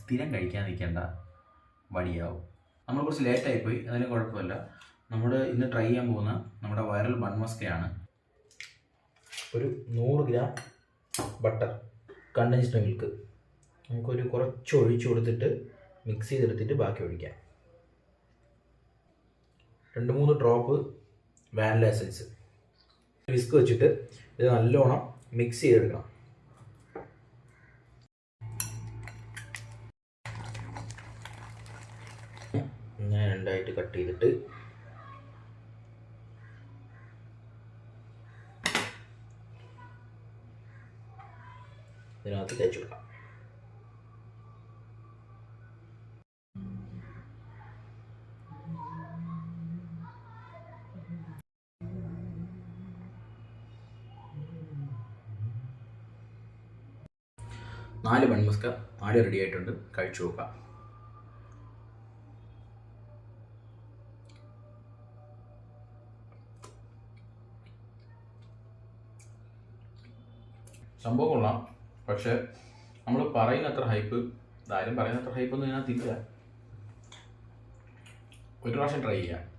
സ്ഥിരം കഴിക്കാൻ നിൽക്കേണ്ട, വടിയാവും. നമ്മൾ കുറച്ച് ലേറ്റായിപ്പോയി, അതിന് കുഴപ്പമില്ല. നമ്മൾ ഇന്ന് ട്രൈ ചെയ്യാൻ പോകുന്ന നമ്മുടെ വൈറൽ ബൺ മസ്കയാണ്. ഒരു 100 ഗ്രാം ബട്ടർ, കണ്ടൻസ്ഡ് മിൽക്ക് നമുക്കൊരു കുറച്ച് ഒഴിച്ചു കൊടുത്തിട്ട് മിക്സ് ചെയ്തെടുത്തിട്ട് ബാക്കി ഒഴിക്കാം. 2-3 ഡ്രോപ്പ് വാനില എസൻസ്. വിസ്ക് വെച്ചിട്ട് ഇത് നല്ലോണം മിക്സ് ചെയ്തെടുക്കണം. ഇങ്ങനെ രണ്ടായിട്ട് കട്ട് ചെയ്തിട്ട് ഇതിനകത്ത് തേച്ച് കൊടുക്കാം. നാല് ബൺ മസ്ക ആദ്യം റെഡി ആയിട്ടുണ്ട്, കഴിച്ചു നോക്കാം. സംഭവം കൊള്ളാം, പക്ഷെ നമ്മൾ പറയുന്നത്ര ഹൈപ്പ്, ആരും പറയുന്നത്ര ഹൈപ്പൊന്നും ഇതിനകത്തില്ല. ഒരു പ്രാവശ്യം ട്രൈ ചെയ്യാം.